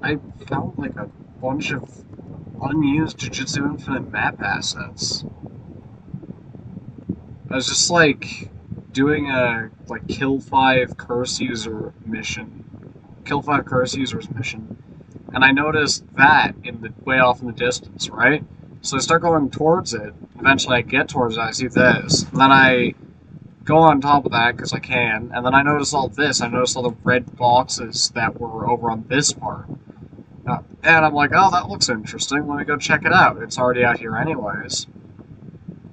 I found like a bunch of unused JuJutsu Infinite map assets. I was just like doing a like kill 5 curse user mission, kill 5 curse users mission, and I noticed that in the way off in the distance, right? So I start going towards it. Eventually, I get towards it. I see this, and then I go on top of that because I can, and then I notice all this. I notice all the red boxes that were over on this part. And I'm like, oh, that looks interesting. Let me go check it out. It's already out here anyways.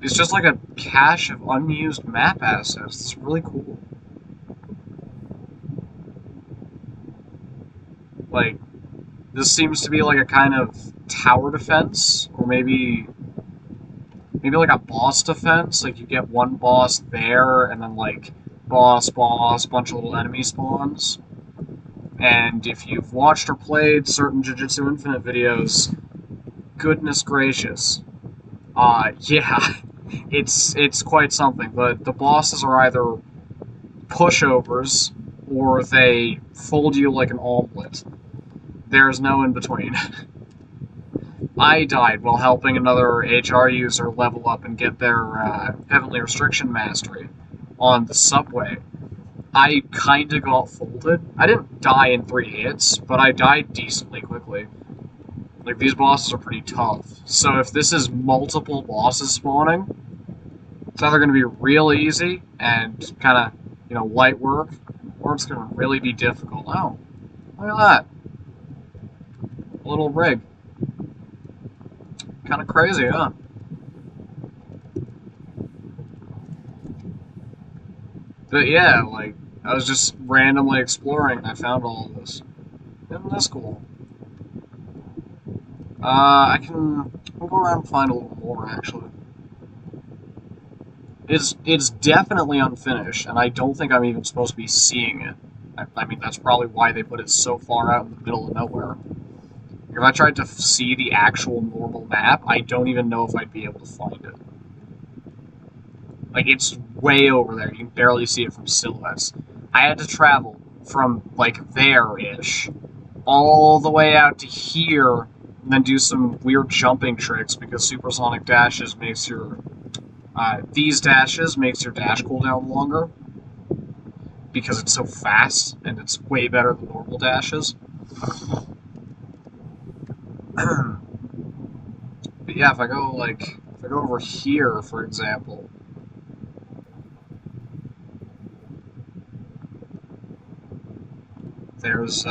It's just like a cache of unused map assets. It's really cool. Like, this seems to be like a kind of tower defense, or maybe like a boss defense. Like you get one boss there, and then like boss, bunch of little enemy spawns. And if you've watched or played certain JuJutsu Infinite videos, goodness gracious, yeah, it's quite something. But the bosses are either pushovers or they fold you like an omelet. There's no in between. I died while helping another HR user level up and get their Heavenly Restriction Mastery on the subway. I kinda got folded. I didn't die in 3 hits, but I died decently quickly. Like, these bosses are pretty tough. So if this is multiple bosses spawning, it's either going to be real easy and kind of, light work, or it's going to really be difficult. Oh, look at that. A little rig. Kind of crazy, huh? But yeah, like, I was just randomly exploring and I found all of this. Isn't this cool? I'll go around and find a little more, actually. It's definitely unfinished, and I don't think I'm even supposed to be seeing it. I mean, that's probably why they put it so far out in the middle of nowhere. If I tried to see the actual normal map, I don't even know if I'd be able to find it. Like, it's way over there. You can barely see it from silhouettes. I had to travel from, like, there-ish, all the way out to here, and then do some weird jumping tricks, because supersonic dashes makes your... these dashes makes your dash cooldown longer, because it's so fast, and it's way better than normal dashes. But yeah, if I go over here, for example, there's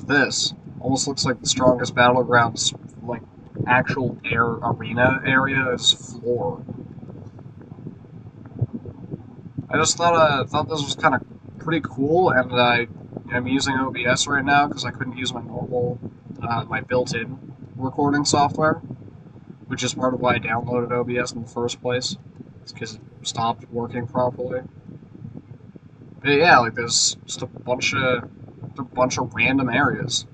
this. Almost looks like the strongest battlegrounds, like actual arena area is floor. I just thought this was kind of pretty cool, and I'm using OBS right now because I couldn't use my normal, my built-in recording software, which is part of why I downloaded OBS in the first place. It's because it stopped working properly. But yeah, like there's just a bunch of random areas.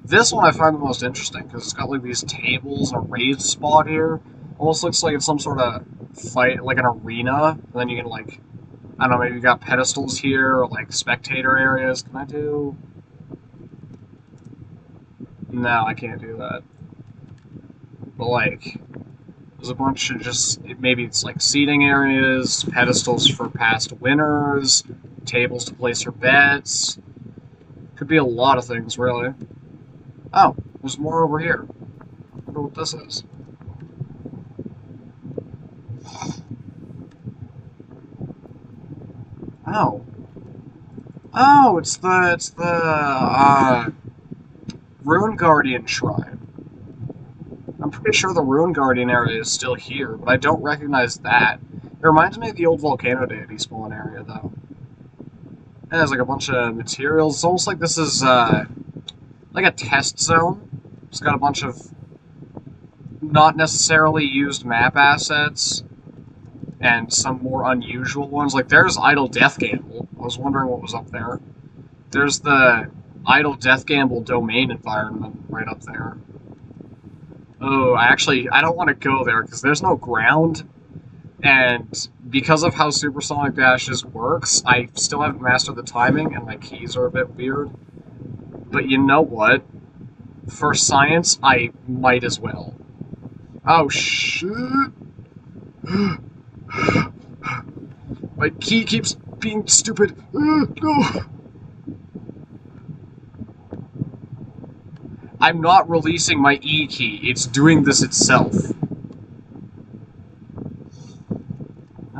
This one I find the most interesting because it's got like these tables and a raised spot here. Almost looks like it's some sort of fight, like an arena, and then you can like, I don't know, maybe you got pedestals here, or like spectator areas. Can I do... No, I can't do that. But like, there's a bunch of just, maybe it's like seating areas, pedestals for past winners, tables to place your bets. Could be a lot of things, really. Oh, there's more over here. I wonder what this is. Oh. Oh, it's the Rune Guardian Shrine. I'm pretty sure the Rune Guardian area is still here, but I don't recognize that. It reminds me of the old Volcano Deity spawn area, though. It has like a bunch of materials. It's almost like this is like a test zone. It's got a bunch of not necessarily used map assets and some more unusual ones. Like there's Idle Death Gamble. I was wondering what was up there. There's the Idle Death Gamble domain environment right up there. Oh, I don't want to go there because there's no ground, and because of how Supersonic Dashes works, I still haven't mastered the timing, and my keys are a bit weird. But you know what? For science, I might as well. Oh, shit. My key keeps being stupid. No. I'm not releasing my E key. It's doing this itself.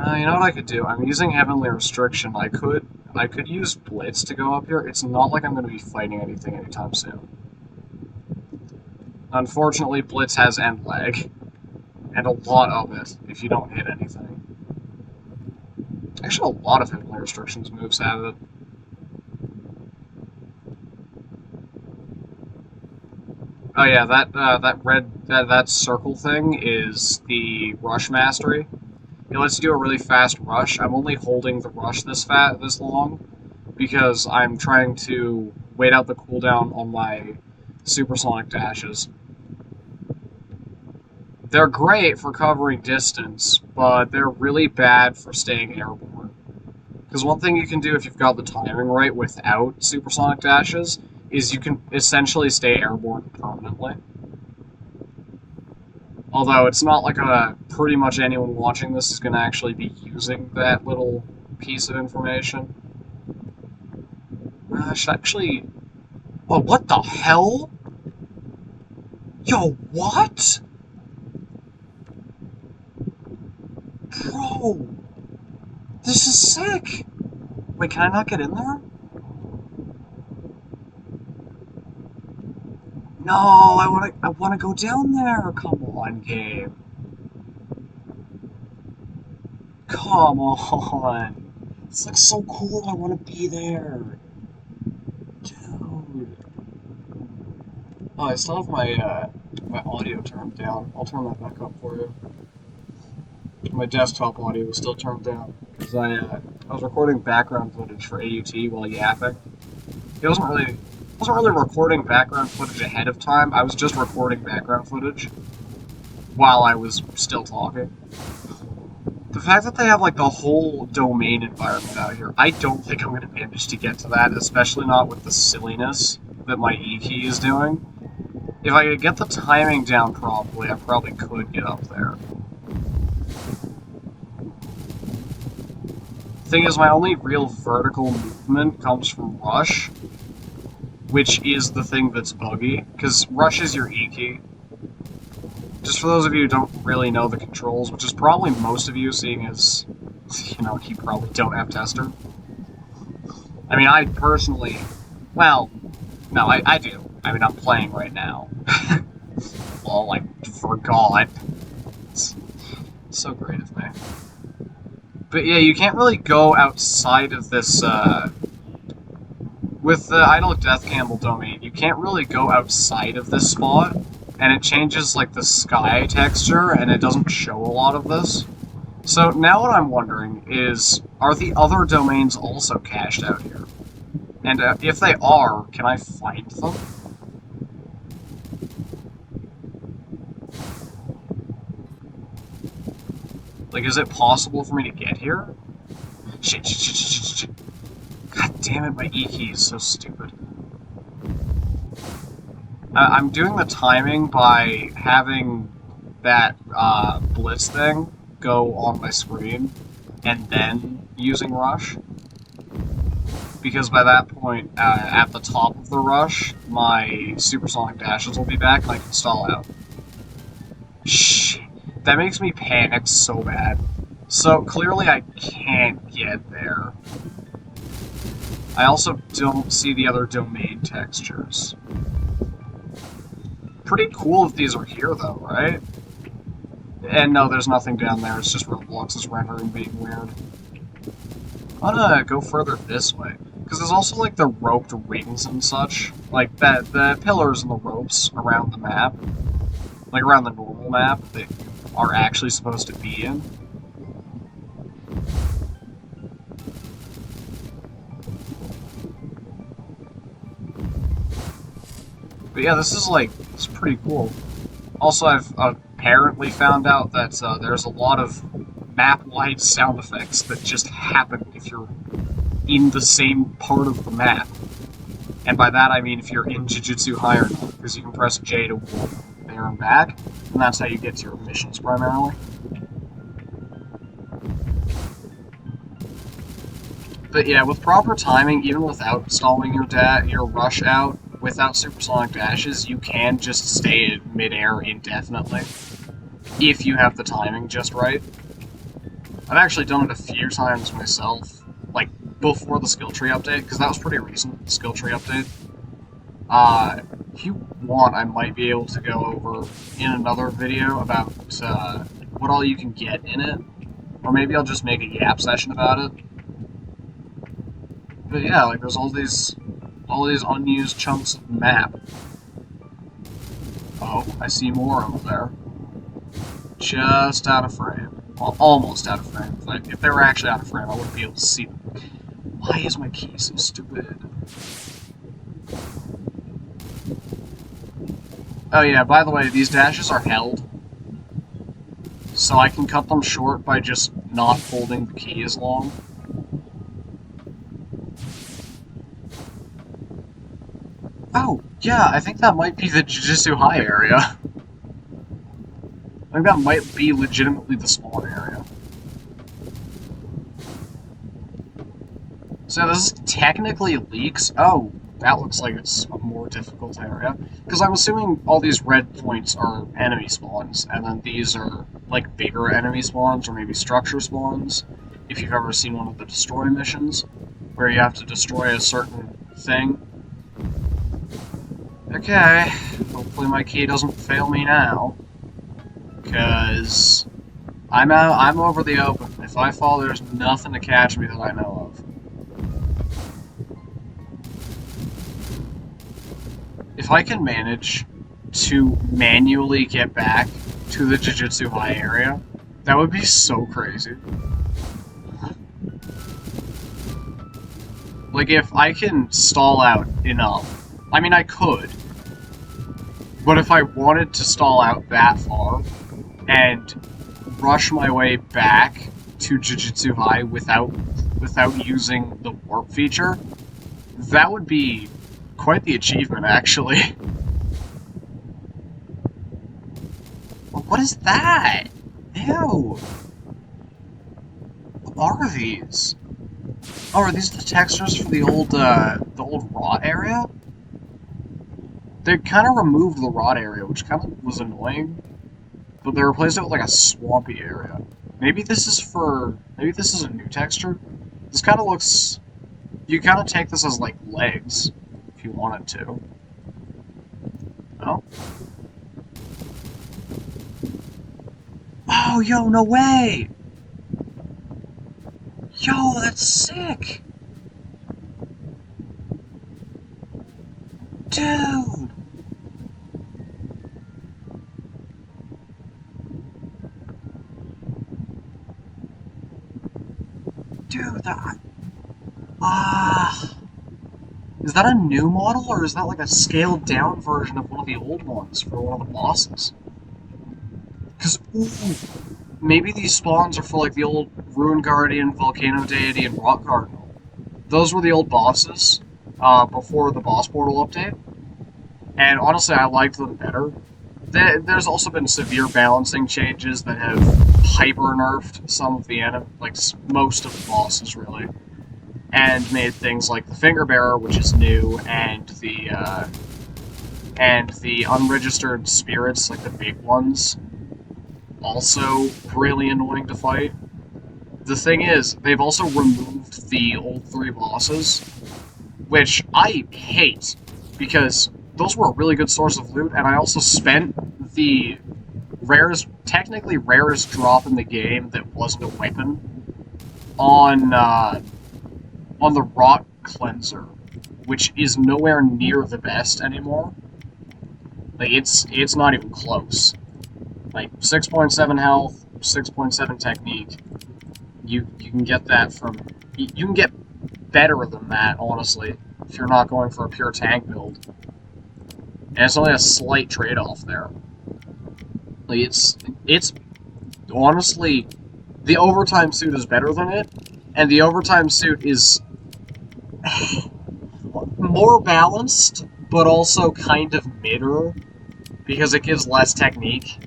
You know what I could do? I'm using Heavenly Restriction. I could use Blitz to go up here. It's not like I'm going to be fighting anything anytime soon. Unfortunately, Blitz has end lag. And a lot of it, if you don't hit anything. Actually, a lot of Heavenly Restrictions moves have it. Oh yeah, that circle thing is the rush mastery. It lets you do a really fast rush. I'm only holding the rush this long because I'm trying to wait out the cooldown on my supersonic dashes. They're great for covering distance, but they're really bad for staying airborne. Because one thing you can do if you've got the timing right without supersonic dashes is you can essentially stay airborne permanently. Although it's not like pretty much anyone watching this is going to actually be using that little piece of information. I should actually... Oh, what the hell? Yo, what? Bro! This is sick! Wait, can I not get in there? No, I wanna go down there. Come on, game. Come on. It's like so cool. I wanna be there. Dude. Oh, I still have my audio turned down. I'll turn that back up for you. My desktop audio was still turned down because I was recording background footage for AUT while yapping. It wasn't really recording background footage ahead of time. I was just recording background footage while I was still talking. The fact that they have like the whole domain environment out here, I don't think I'm going to manage to get to that, especially not with the silliness that my E key is doing. If I could get the timing down properly, I probably could get up there. Thing is, my only real vertical movement comes from Rush, which is the thing that's buggy, because Rush is your E key. Just for those of you who don't really know the controls, which is probably most of you, seeing as, you know, you probably don't have Tester. I mean, I personally, well, no, I do. I mean, I'm playing right now. Well, I forgot. It's so great of me. But yeah, you can't really go outside of this, with the Idle Death Campbell domain, you can't really go outside of this spot, and it changes, like, the sky texture, and it doesn't show a lot of this. So now what I'm wondering is, are the other domains also cached out here? And if they are, can I find them? Like, is it possible for me to get here? Shit. God damn it, my E key is so stupid. I'm doing the timing by having that Blitz thing go on my screen, and then using Rush. Because by that point, at the top of the Rush, my supersonic dashes will be back, and I can stall out. Shit. That makes me panic so bad. So, clearly I can't get there. I also don't see the other domain textures. Pretty cool if these are here, though, right? And no, there's nothing down there. It's just Roblox's rendering being weird. I'm gonna go further this way. Because there's also, like, the roped rings and such. Like, the pillars and the ropes around the map. Like, around the normal map that are actually supposed to be in. But yeah, this is like, it's pretty cool. Also, I've apparently found out that there's a lot of map-wide sound effects that just happen if you're in the same part of the map. And by that I mean if you're in JuJutsu high or not, because you can press J to walk there and back, and that's how you get to your missions primarily. But yeah, with proper timing, even without stalling your rush out, without supersonic dashes, you can just stay in midair indefinitely, if you have the timing just right. I've actually done it a few times myself, like before the skill tree update, because that was pretty recent, the skill tree update. If you want, I might be able to go over in another video about what all you can get in it, or maybe I'll just make a Yap session about it. But yeah, like there's all these unused chunks of map. Oh, I see more over there. Just out of frame. Well, almost out of frame. But if they were actually out of frame, I wouldn't be able to see them. Why is my key so stupid? Oh yeah, by the way, these dashes are held. So I can cut them short by just not holding the key as long. Oh, yeah, I think that might be the JuJutsu High area. I think that might be legitimately the spawn area. So this technically leaks. Oh, that looks like it's a more difficult area. Because I'm assuming all these red points are enemy spawns, and then these are like bigger enemy spawns, or maybe structure spawns. If you've ever seen one of the destroy missions, where you have to destroy a certain thing. Okay, hopefully my key doesn't fail me now. Because I'm over the open. If I fall, there's nothing to catch me that I know of. If I can manage to manually get back to the JuJutsu High area, that would be so crazy. Like, if I can stall out enough, I mean, I could, but if I wanted to stall out that far and rush my way back to JuJutsu High without using the warp feature, that would be quite the achievement, actually. What is that? Ew. What are these? Oh, are these the textures for the old rot area? They kind of removed the rot area, which kind of was annoying, but they replaced it with like a swampy area. Maybe this is a new texture? This kind of looks... You kind of take this as like legs, if you wanted to. Oh? Oh, yo, no way! Yo, that's sick! Dude! Dude, that... Is that a new model, or is that like a scaled down version of one of the old ones for one of the bosses? Because, ooh, maybe these spawns are for like the old Ruin Guardian, Volcano Deity, and Rock Cardinal. Those were the old bosses before the boss portal update, and honestly, I liked them better. There's also been severe balancing changes that have hyper nerfed some of the most of the bosses really, and made things like the Finger Bearer, which is new, and the unregistered spirits, like the big ones, also really annoying to fight. The thing is, they've also removed the old 3 bosses, which I hate, because those were a really good source of loot, and I also spent the technically rarest drop in the game that wasn't a weapon on the Rot Cleanser, which is nowhere near the best anymore. Like, it's not even close. Like, 6.7 health, 6.7 technique. You can get that from... You can get better than that, honestly, if you're not going for a pure tank build. And it's only a slight trade-off there. Like, it's... Honestly, the overtime suit is better than it, and the overtime suit is... more balanced, but also kind of midder, because it gives less technique.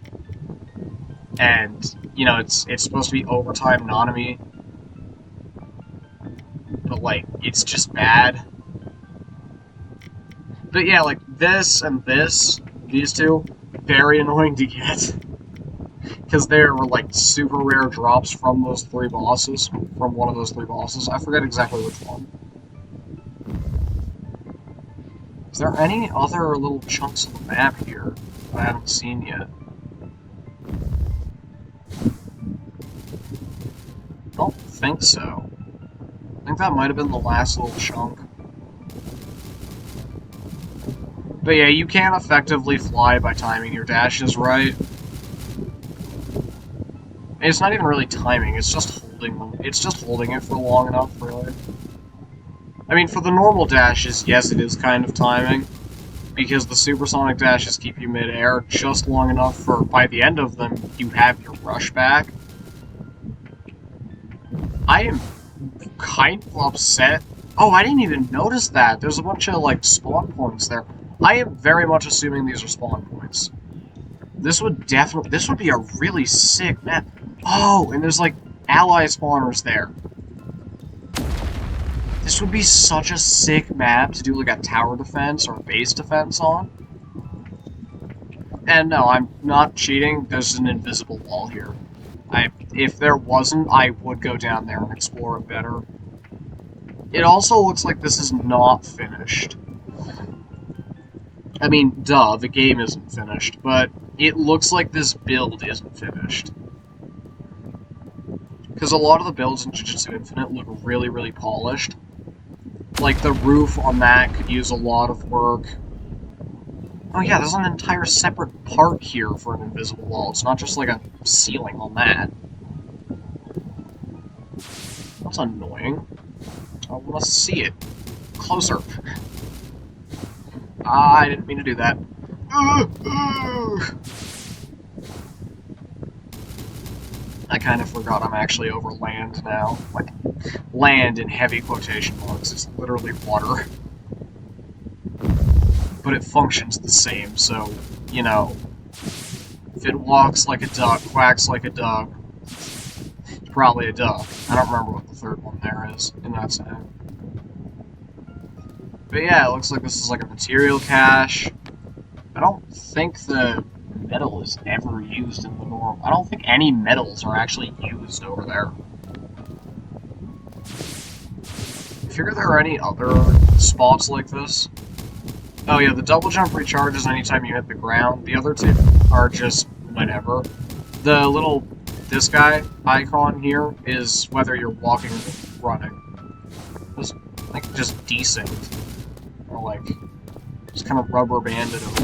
And, you know, it's supposed to be overtime Nanami, but, like, it's just bad. But yeah, like, this and this, these two, very annoying to get. Because there were, like, super rare drops from those three bosses, from one of those three bosses. I forget exactly which one. Is there any other little chunks of the map here that I haven't seen yet? I don't think so. I think that might have been the last little chunk. But yeah, you can effectively fly by timing your dashes right. And it's not even really timing, it's just holding them. It's just holding it for long enough, really. I mean, for the normal dashes, yes, it is kind of timing, because the supersonic dashes keep you mid-air just long enough for, by the end of them, you have your rush back. I am kind of upset. Oh, I didn't even notice that. There's a bunch of, like, spawn points there. I am very much assuming these are spawn points. This would be a really sick map. Oh, and there's, like, ally spawners there. This would be such a sick map to do, like, a tower defense or a base defense on. And no, I'm not cheating. There's an invisible wall here. If there wasn't, I would go down there and explore it better. It also looks like this is not finished. I mean, duh, the game isn't finished, but it looks like this build isn't finished. Because a lot of the builds in JuJutsu Infinite look really, really polished. Like, the roof on that could use a lot of work. Oh yeah, there's an entire separate part here for an invisible wall. It's not just like a ceiling on that. That's annoying. I want to see it. Closer. Ah, I didn't mean to do that. I kind of forgot I'm actually over land now. Like, land in heavy quotation marks. It's literally water. But it functions the same, so, you know, if it walks like a duck, quacks like a duck, it's probably a duck. I don't remember what the third one there is in that sound. But yeah, it looks like this is like a material cache. I don't think the metal is ever used in the norm. I don't think any metals are actually used over there. I figure there are any other spots like this. Oh yeah, the double jump recharges anytime you hit the ground. The other two are just whenever. The little, this guy icon here is whether you're walking or running. Just, like, just desynced. Or like, just kind of rubber banded over.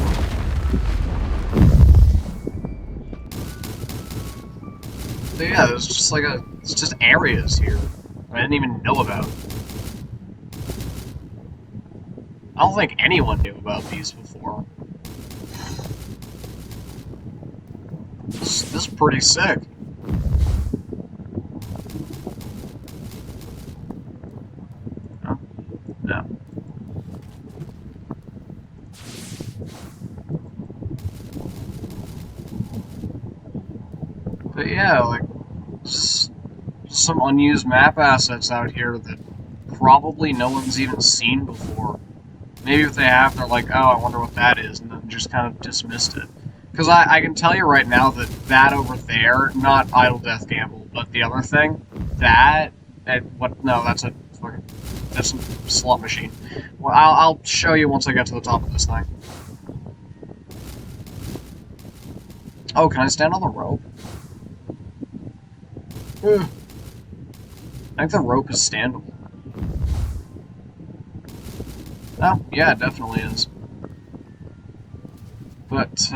But yeah, there's just like it's just areas here I didn't even know about. I don't think anyone knew about these before. This is pretty sick. Oh, no. But yeah, like, just some unused map assets out here that probably no one's even seen before. Maybe if they have, they're like, oh, I wonder what that is, and then just kind of dismissed it. Because I can tell you right now that that over there, not Idle Death Gamble, but the other thing, that's a slot machine. Well, I'll show you once I get to the top of this thing. Oh, can I stand on the rope? I think the rope is standable. Oh, yeah, it definitely is. But,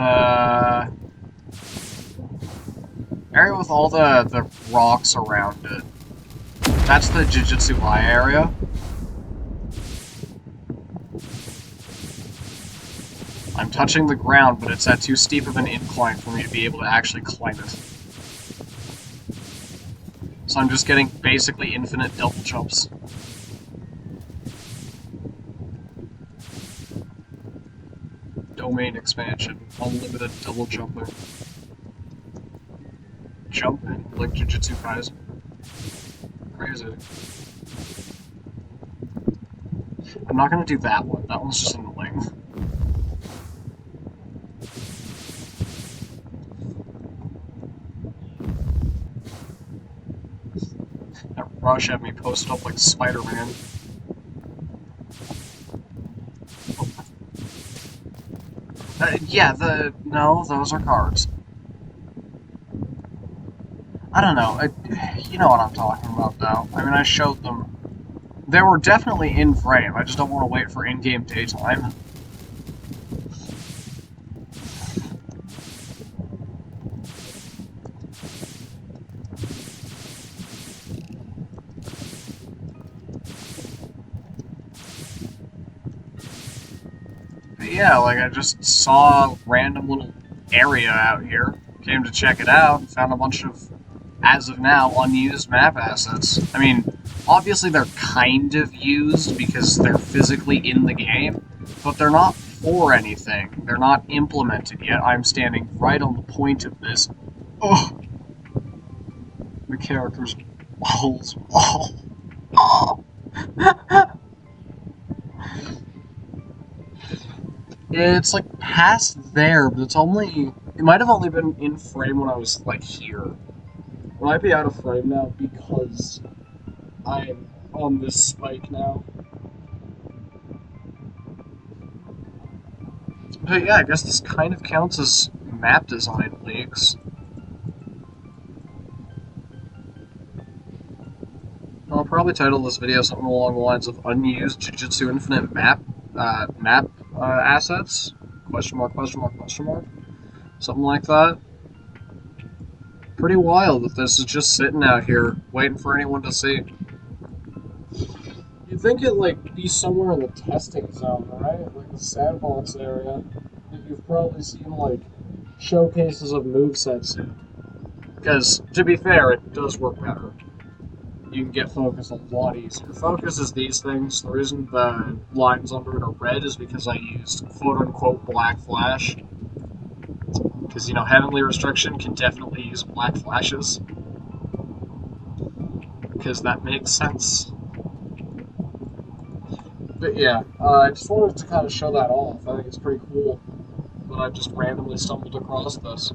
area with all the rocks around it. That's the JuJutsu Y area. I'm touching the ground, but it's at too steep of an incline for me to be able to actually climb it. So I'm just getting basically infinite double jumps. domain expansion, unlimited double jumping. Jumping, like JuJutsu Kaisen. Crazy. I'm not gonna do that one. That one's just annoying. That rush had me posted up like Spider-Man. Yeah, no, those are cards. I don't know. You know what I'm talking about, though. I mean, I showed them. They were definitely in frame. I just don't want to wait for in-game daytime. But yeah, like, I just saw a random little area out here, came to check it out, and found a bunch of, as of now, unused map assets. I mean, obviously they're kind of used because they're physically in the game, but they're not for anything. They're not implemented yet. I'm standing right on the point of this. Oh! The character's balls. Oh! Oh! It's like past there, but it's only... It might have only been in frame when I was like here. It might be out of frame now because I'm on this spike now. But yeah, I guess this kind of counts as map design leaks. I'll probably title this video something along the lines of unused JuJutsu Infinite map assets? Question mark, question mark, question mark? Something like that. Pretty wild that this is just sitting out here, waiting for anyone to see. You'd think it'd, like, be somewhere in the testing zone, right? Like the sandbox area. You've probably seen, like, showcases of movesets in. Because, to be fair, it does work better. You can get focus a lot easier. Focus is these things. The reason the lines under it are red is because I used quote-unquote black flash. Because, you know, Heavenly Restriction can definitely use black flashes. Because that makes sense. But yeah, I just wanted to kind of show that off. I think it's pretty cool that I just randomly stumbled across this.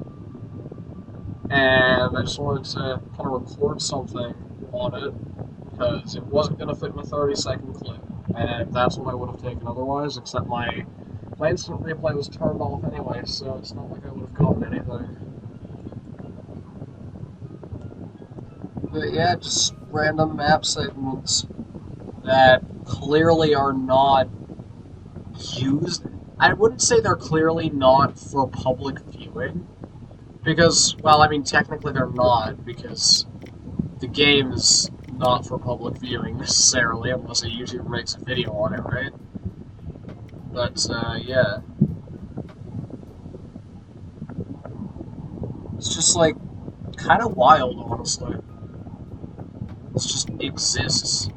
And I just wanted to kind of record something on it, because it wasn't going to fit in a 30-second clip, and that's what I would have taken otherwise, except my instant replay was turned off anyway, so it's not like I would have gotten anything. But yeah, just random map segments that clearly are not used. I wouldn't say they're clearly not for public viewing, because, well, I mean, technically they're not, because the game is not for public viewing necessarily, unless a YouTuber makes a video on it, right? But, yeah. It's just, like, kind of wild, honestly. It just exists.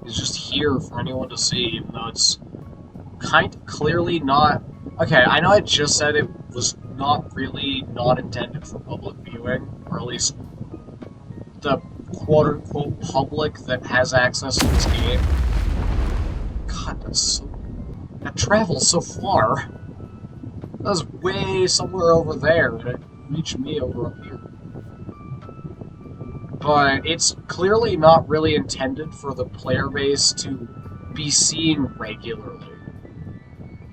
It's just here for anyone to see, even though it's kind of clearly not... Okay, I know I just said it was not intended for public viewing, or at least the quote-unquote public that has access to this game. God, that travels so far. That was way somewhere over there, and it reached me over up here. But it's clearly not really intended for the player base to be seen regularly.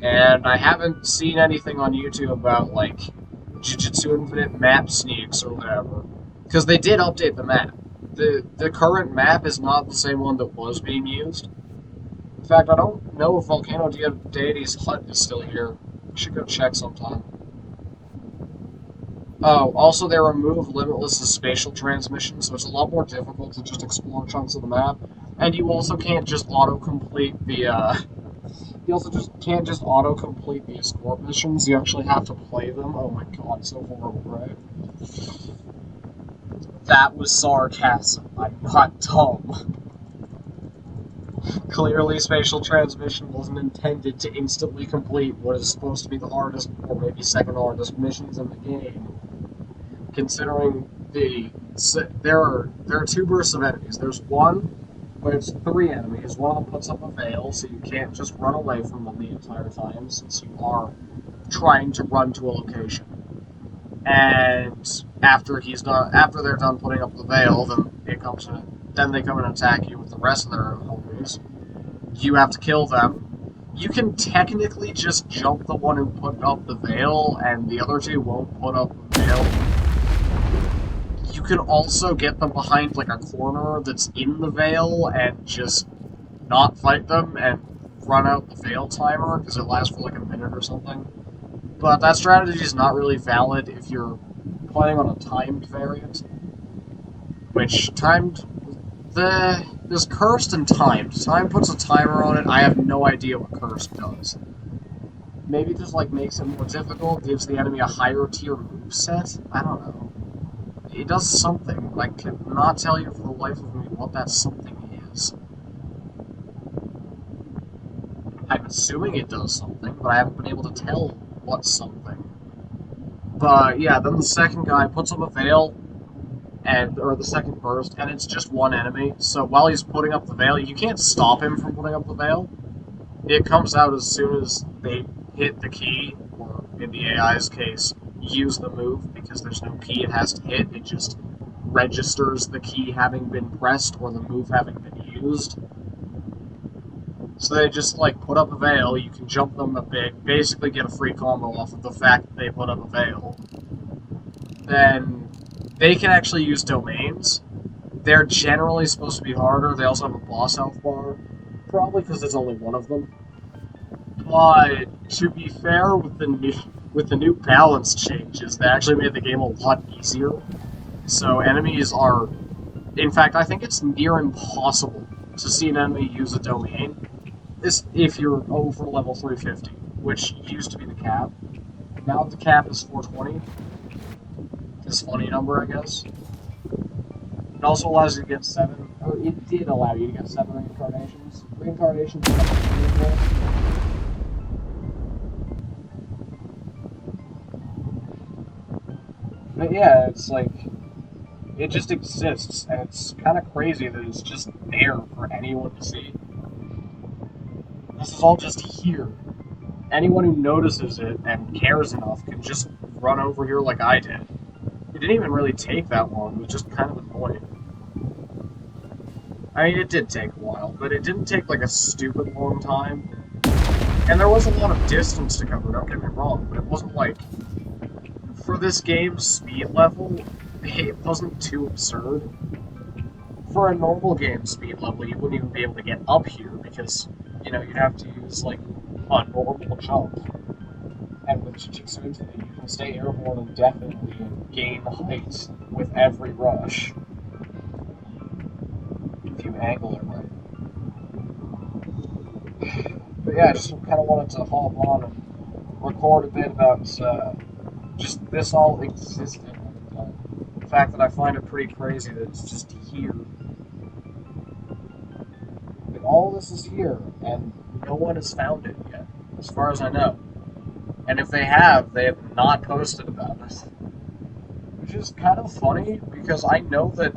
And I haven't seen anything on YouTube about, like, JuJutsu Infinite map sneaks or whatever. Because they did update the map. The current map is not the same one that was being used. In fact, I don't know if Volcano Deity's hut is still here. I should go check sometime. Oh, also they removed Limitless' spatial transmission, so it's a lot more difficult to just explore chunks of the map. And you also can't just auto-complete the, You also just can't just auto-complete the escort missions, you actually have to play them. Oh my god, so horrible, right? That was sarcasm, I'm not dumb. Clearly, spatial transmission wasn't intended to instantly complete what is supposed to be the hardest, or maybe second hardest missions in the game. Considering there are two bursts of enemies. There's one where it's three enemies. One of them puts up a veil, so you can't just run away from them the entire time, since you are trying to run to a location. And after they're done putting up the veil, then they come and attack you with the rest of their homies. You have to kill them. You can technically just jump the one who put up the veil, and the other two won't put up the veil. You can also get them behind like a corner that's in the veil and just not fight them and run out the veil timer, because it lasts for like a minute or something. But that strategy is not really valid if you're playing on a timed variant. Which there's cursed and timed. Time puts a timer on it. I have no idea what cursed does. Maybe it just like makes it more difficult, gives the enemy a higher tier moveset? I don't know. It does something. I cannot tell you for the life of me what that something is. I'm assuming it does something, but I haven't been able to tell what something. But yeah, then the second guy puts up a veil, or the second burst, and it's just one enemy. So while he's putting up the veil, you can't stop him from putting up the veil. It comes out as soon as they hit the key, or in the AI's case, use the move, because there's no key it has to hit. It just registers the key having been pressed or the move having been used. So they just like put up a veil, you can jump them a bit, basically get a free combo off of the fact that they put up a veil. Then they can actually use domains. They're generally supposed to be harder. They also have a boss health bar, probably because there's only one of them. But to be fair, with the new balance changes, they actually made the game a lot easier. So enemies are, in fact, I think it's near impossible to see an enemy use a domain. If you're over level 350, which used to be the cap. Now the cap is 420. This funny number, I guess. It also allows you to get 7, or it did allow you to get 7 reincarnations. Reincarnations are But yeah, it's like, it just exists, and it's kind of crazy that it's just there for anyone to see. This is all just here. Anyone who notices it and cares enough can just run over here like I did. It didn't even really take that long, it was just kind of annoying. I mean, it did take a while, but it didn't take like a stupid long time. And there was a lot of distance to cover, don't get me wrong, but it wasn't like... For this game's speed level, it wasn't too absurd. For a normal game speed level, you wouldn't even be able to get up here, because, you know, you'd have to use, like, a normal jump. And with JuJutsu Infinite, you can stay airborne indefinitely and gain height with every rush. If you angle it right. But yeah, I just kind of wanted to hop on and record a bit about, just this all existed. The fact that I find it pretty crazy that it's just here. Like, all this is here, and no one has found it yet, as far as I know. And if they have not posted about it. Which is kind of funny, because I know that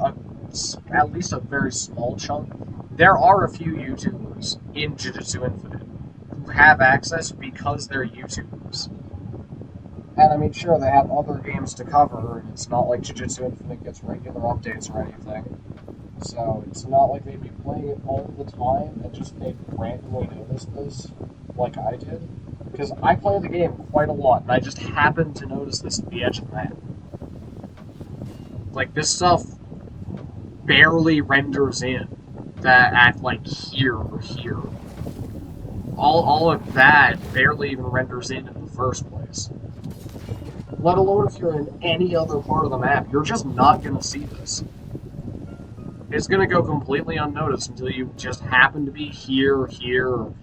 at least a very small chunk, there are a few YouTubers in JuJutsu Infinite who have access because they're YouTubers. And I mean, sure, they have other games to cover, and it's not like JuJutsu Infinite gets regular updates or anything. So it's not like they'd be playing it all the time and just they'd randomly notice this, like I did. Because I play the game quite a lot, and I just happened to notice this at the edge of the map. Like, this stuff barely renders in at like, here or here. All of that barely even renders in the first place. Let alone if you're in any other part of the map, you're just not going to see this. It's going to go completely unnoticed until you just happen to be here, or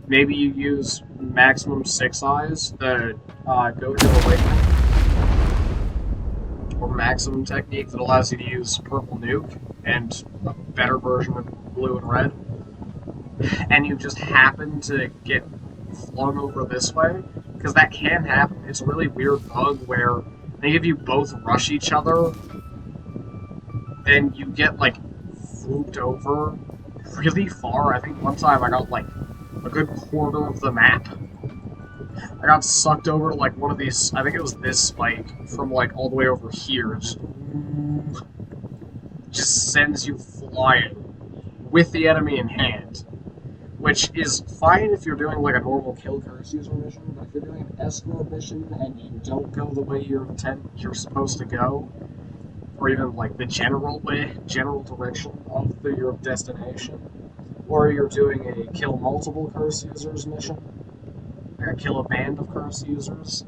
maybe you use maximum 6 eyes, the Gojo Awakening, or maximum technique that allows you to use purple nuke, and a better version of blue and red. and you just happen to get flung over this way, because that can happen. It's a really weird bug where I think if you both rush each other, then you get like flooped over really far. I think one time I got like a good quarter of the map. I got sucked over to like one of these, I think it was this spike from like all the way over here. Just sends you flying with the enemy in hand. Which is fine if you're doing like a normal kill curse user mission, but if you're doing an escort mission and you don't go the way you're supposed to go, or even like the general direction of your destination, or you're doing a kill multiple curse users mission, or kill a band of curse users,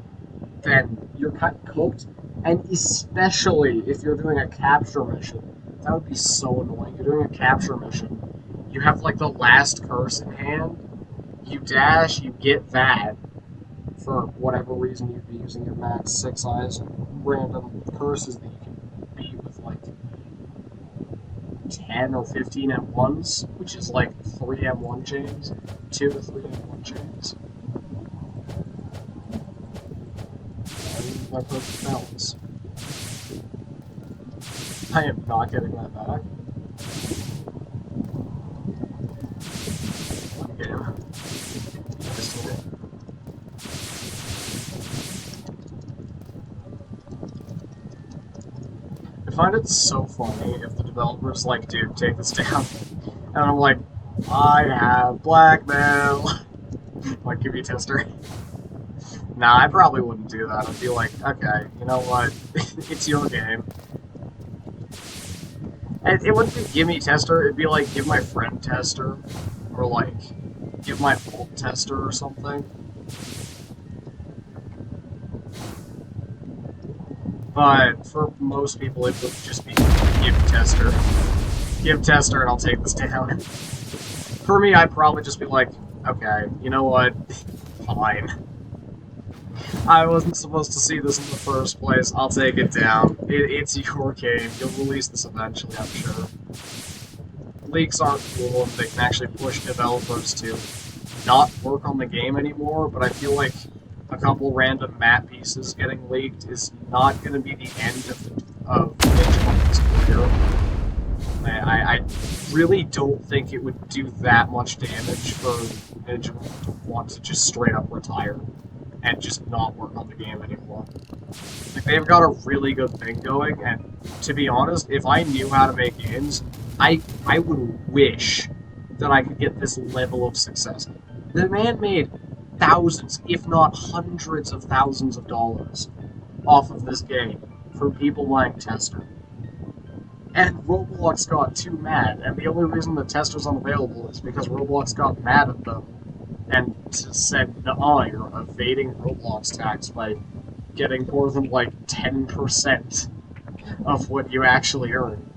then you're kind of cooked. And especially if you're doing a capture mission, that would be so annoying. You're doing a capture mission, you have like the last curse in hand, you dash, you get that, for whatever reason you'd be using your max 6 eyes and random curses that you can beat with like 10 or 15 M1s, which is like 3 M1 chains, 2 to 3 M1 chains. My perfect balance. I am not getting that back. Game. I find it so funny if the developer's like, dude, take this down. And I'm like, I have blackmail. Like, give me a tester. Nah, I probably wouldn't do that. I'd be like, okay, you know what? It's your game. And it wouldn't be gimme tester, it'd be like, give my friend tester. Or like, give my alt tester or something. But for most people, it would just be give tester. Give tester and I'll take this down. For me, I'd probably just be like, okay, you know what? Fine. I wasn't supposed to see this in the first place. I'll take it down. It's your game. You'll release this eventually, I'm sure. Leaks aren't cool, and they can actually push developers to not work on the game anymore, but I feel like a couple random map pieces getting leaked is not going to be the end of Vigilant's career. I really don't think it would do that much damage for Vigilant to want to just straight up retire and just not work on the game anymore. Like, they've got a really good thing going, and to be honest, if I knew how to make games, I would wish that I could get this level of success. The man made thousands, if not hundreds of thousands of dollars off of this game from people buying tester. And Roblox got too mad, and the only reason the tester's unavailable is because Roblox got mad at them and said, "Nuh-uh, you're evading Roblox tax by getting more than like 10% of what you actually earn."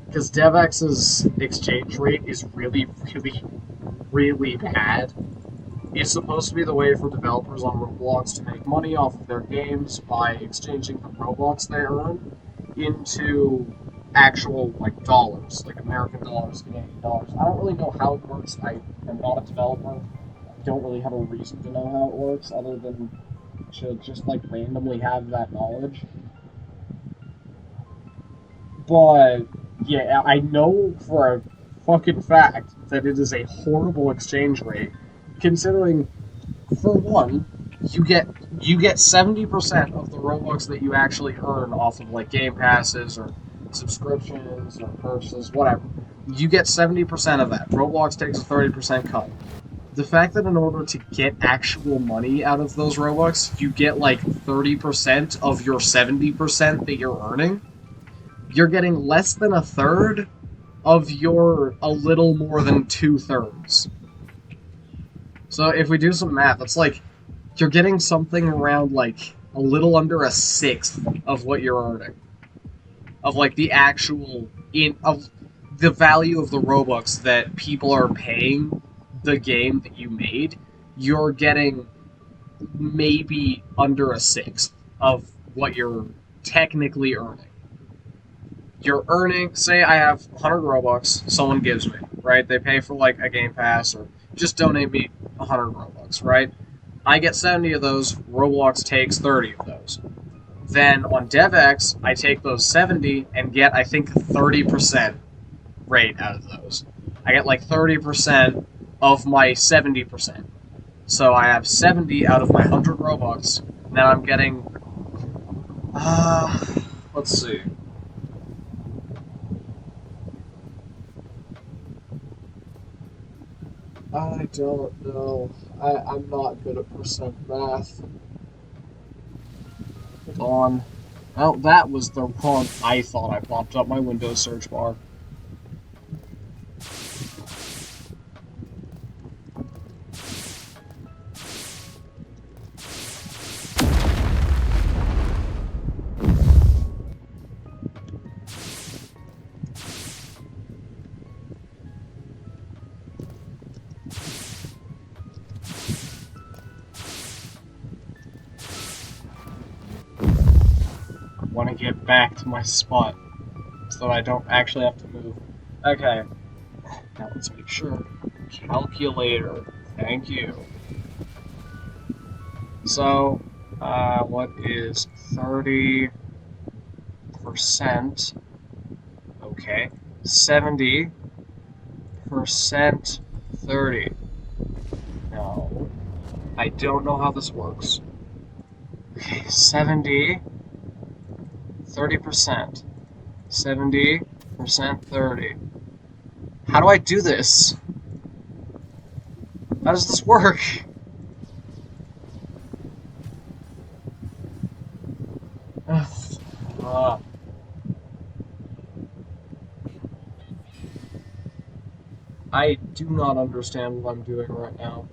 Because DevX's exchange rate is really, really, really bad. It's supposed to be the way for developers on Roblox to make money off of their games by exchanging the Robux they earn into actual, like, dollars, like American dollars, Canadian dollars. I don't really know how it works. I am not a developer. I don't really have a reason to know how it works other than to just, like, randomly have that knowledge. But yeah, I know for a fucking fact that it is a horrible exchange rate, considering, for one, you get 70% of the Robux that you actually earn off of like Game Passes or subscriptions or purchases, whatever. You get 70% of that. Roblox takes a 30% cut. The fact that in order to get actual money out of those Robux, you get like 30% of your 70% that you're earning, you're getting less than a third of your a little more than 2/3. So if we do some math, it's like you're getting something around like a little under a sixth of what you're earning. Of like the actual of the value of the Robux that people are paying the game that you made, you're getting maybe under a sixth of what you're technically earning. You're earning, say I have 100 Robux, someone gives me, right? right? They pay for like a Game Pass or just donate me 100 Robux, right? I get 70 of those, Roblox takes 30 of those. Then on DevX, I take those 70 and get, I think, 30% rate out of those. I get like 30% of my 70%. So I have 70 out of my 100 Robux. Now I'm getting, let's see. I don't know. I'm not good at percent math. Hold on. Oh, that was the wrong. I thought I popped up my Windows search bar. I want to get back to my spot so that I don't actually have to move. Okay. Now let's make sure. Calculator. Thank you. So, what is 30%? Okay. 70%, 30. No. I don't know how this works. Okay, 70, 30%. 70%, 30. How do I do this? How does this work? I do not understand what I'm doing right now.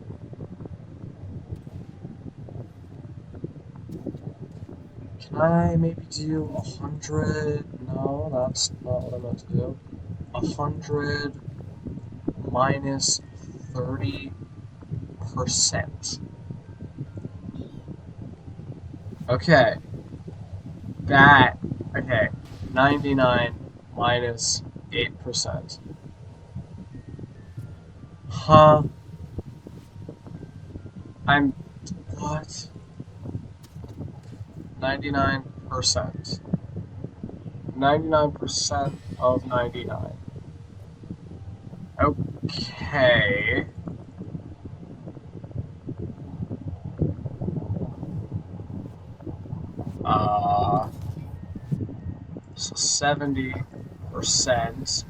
Can I maybe do 100? No, that's not what I meant to do. 100 minus 30%. Okay. Okay. 99 minus 8%. Huh? What? 99%. 99% of 99. Okay. So 70%.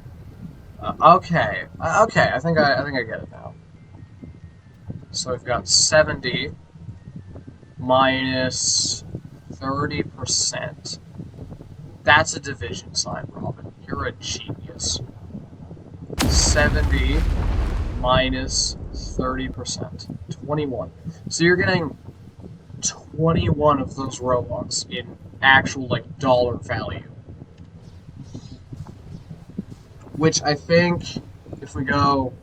Okay. Okay, I think I get it now. So we've got 70 minus 30%. That's a division sign, Robin. You're a genius. 70 minus 30%. 21. So you're getting 21 of those Robux in actual, like, dollar value. Which I think, if we go...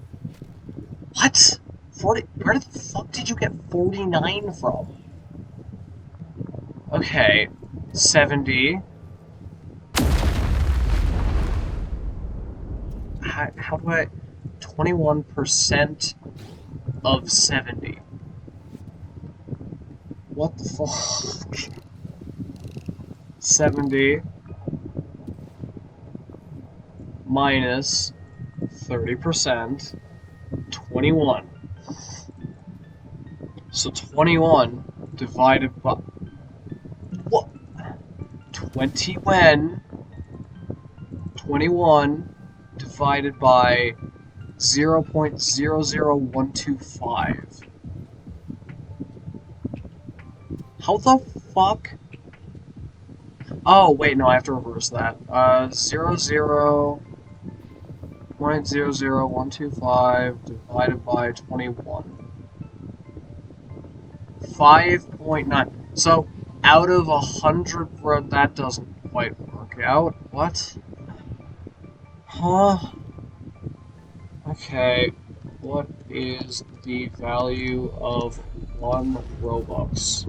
What? 40? Where the fuck did you get 49 from? Okay. 70. How do I... 21% of 70. What the fuck? 70 minus 30%, 21. So 21 divided by... What? 21 divided by 0.00125. How the fuck? Oh, wait, no, I have to reverse that. 0.00125 divided by 21. 5.9. So, out of 100, that doesn't quite work out. What? Huh? Okay, what is the value of 1 Robux?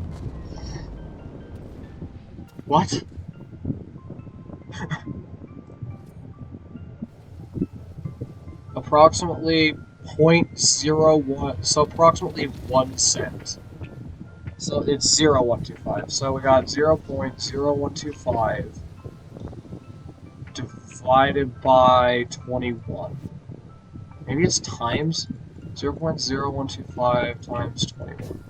What? approximately 0.01, so approximately 1 cent. So it's 0.125. So we got 0.0125 divided by 21. Maybe it's times 0.0125 times 21.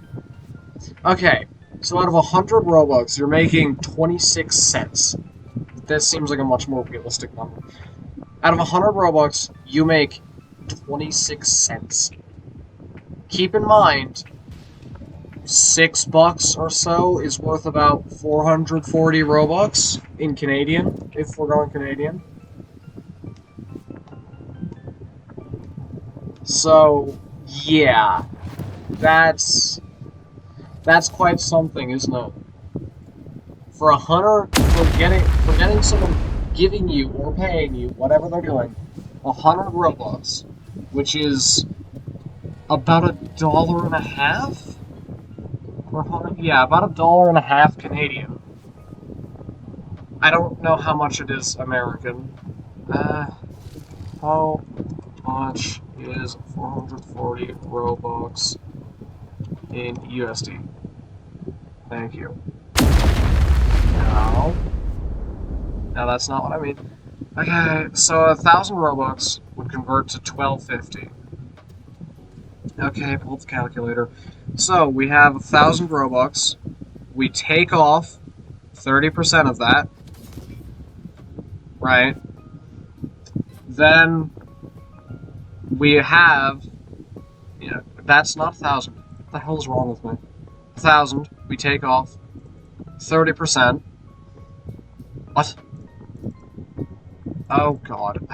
Okay, so out of 100 Robux, you're making 26 cents. This seems like a much more realistic number. Out of 100 Robux, you make 26 cents. Keep in mind, $6 or so is worth about 440 Robux in Canadian, if we're going Canadian. So, yeah, that's quite something, isn't it? For getting someone giving you or paying you, whatever they're doing, 100 Robux, which is about $1.50? Yeah, about $1.50 Canadian. I don't know how much it is American. How much is 440 Robux in USD? Thank you. No. No, that's not what I mean. Okay, so 1,000 Robux would convert to 1250. Okay, pull up the calculator. So we have 1,000 Robux. We take off 30% of that. Right? Then we have, that's not 1,000. What the hell is wrong with me? 1,000. We take off 30%. What? Oh god.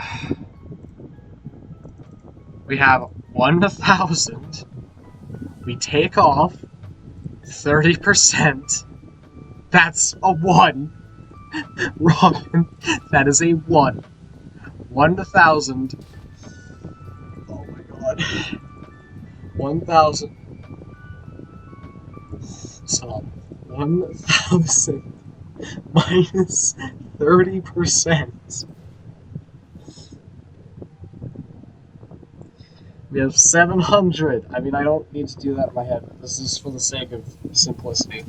We have 1,000. We take off 30%. That's a 1. Robin, that is a 1. 1,000. Oh my god. 1,000. Stop. 1,000 minus 30%. We have 700. I mean, I don't need to do that in my head. This is for the sake of simplicity.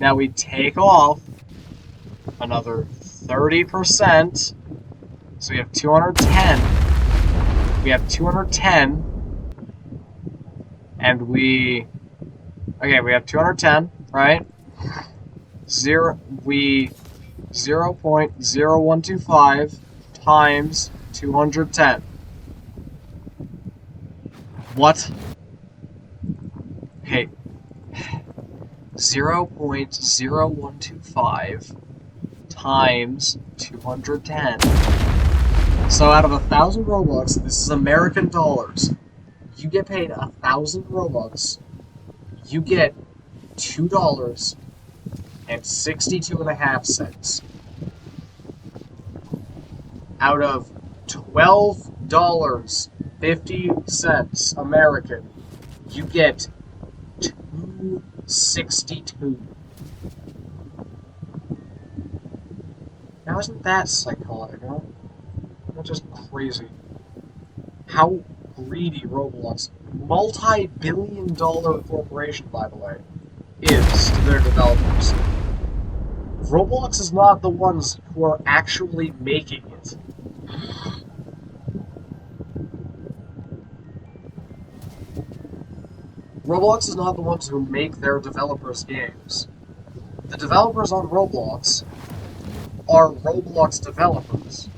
Now we take off another 30%. So we have 210. We have 210. And we have 210, right? 0.0125 times 210. What? Okay. 0.0125 times 210. So out of 1,000 Robux, this is American dollars. You get paid 1,000 Robux. You get $2.62.5 out of $12.50 American. You get $2.62. Now isn't that psychotic, huh? That's just crazy. How greedy Roblox, multi-billion-dollar corporation, by the way, is to their developers. Roblox is not the ones who are actually making it. Roblox is not the ones who make their developers' games. The developers on Roblox are Roblox developers.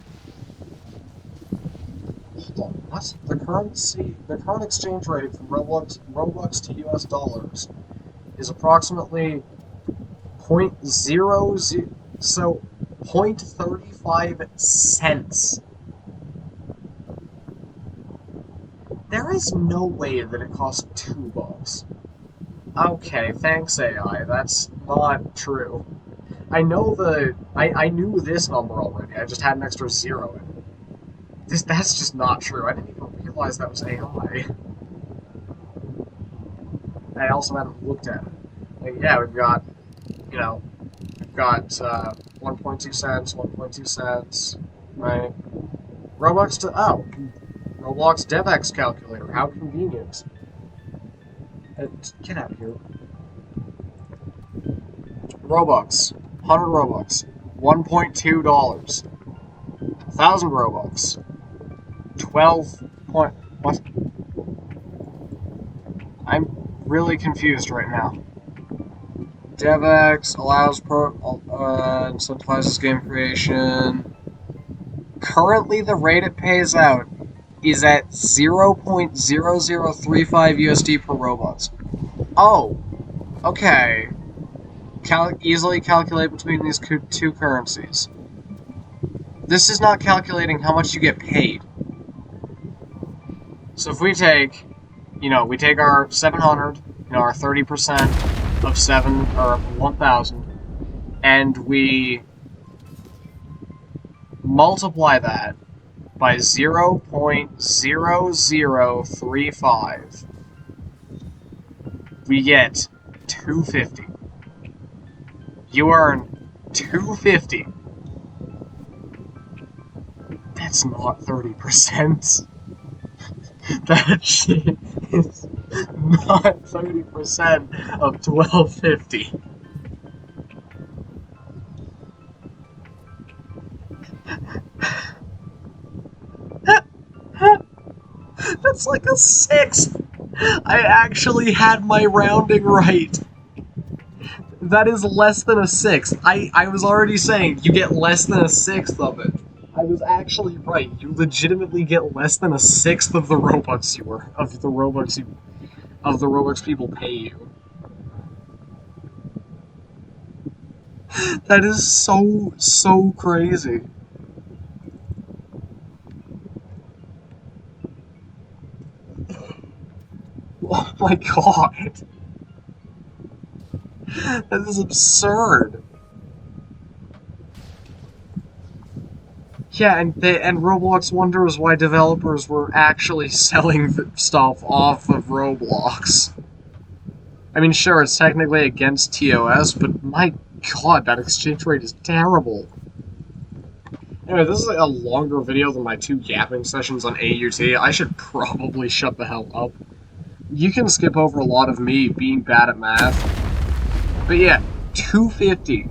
Hold on, what? The current exchange rate from Roblox to US dollars is approximately 0.35 cents. There is no way that it costs $2. Okay, thanks AI, that's not true. I knew this number already, I just had an extra 0 in it. That's just not true. I didn't even realize that was AI. I also haven't looked at it. Like, yeah, we've got 1.2 cents, 1.2 cents, right? Robux to Roblox DevX calculator. How convenient. Get out of here. Robux. 100 Robux. $1.2. 1,000 Robux. 12 point... What? I'm really confused right now. DevX allows incentivizes game creation. Currently, the rate it pays out is at 0.0035 USD per Robux. Oh, okay. Easily calculate between these two currencies. This is not calculating how much you get paid. So if we take, we take our 700, our 30% of 1,000, and we multiply that by 0.0035, we get 250. You earn 250. That's not 30%. That shit is not 30% of 1250. That's like a sixth. I actually had my rounding right. That is less than a sixth. I was already saying you get less than a sixth of it. I was actually right. You legitimately get less than a sixth of the Robux of the Robux people pay you. That is so crazy. Oh my god. That is absurd. Yeah, and Roblox wonders why developers were actually selling stuff off of Roblox. I mean, sure, it's technically against TOS, but my god, that exchange rate is terrible. Anyway, this is a longer video than my 2 yapping sessions on AUT. I should probably shut the hell up. You can skip over a lot of me being bad at math. But yeah, 250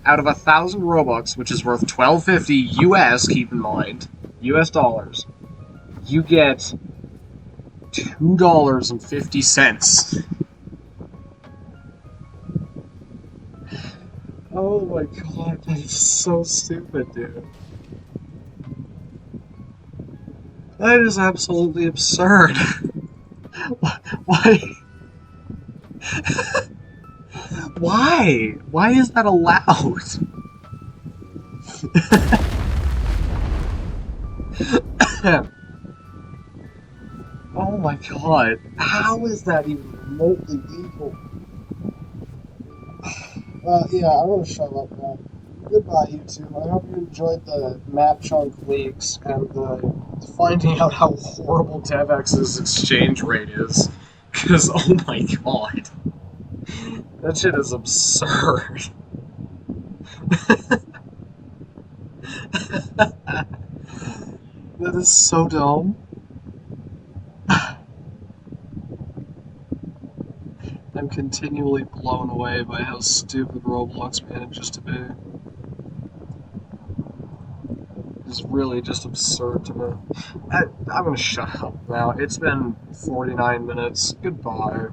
out of 1,000 Robux, which is worth 1250 US, keep in mind, US dollars, you get $2.50. Oh my god, that is so stupid, dude. That is absolutely absurd. Why? Why? Why is that allowed? Oh my god. How is that even remotely legal? Yeah, I'm gonna shut up now. Goodbye, YouTube. I hope you enjoyed the map chunk leaks and finding out how horrible DevX's exchange rate is. Because, oh my god. That shit is absurd. That is so dumb. I'm continually blown away by how stupid Roblox manages to be. It's really just absurd to me. I'm gonna shut up now. It's been 49 minutes. Goodbye.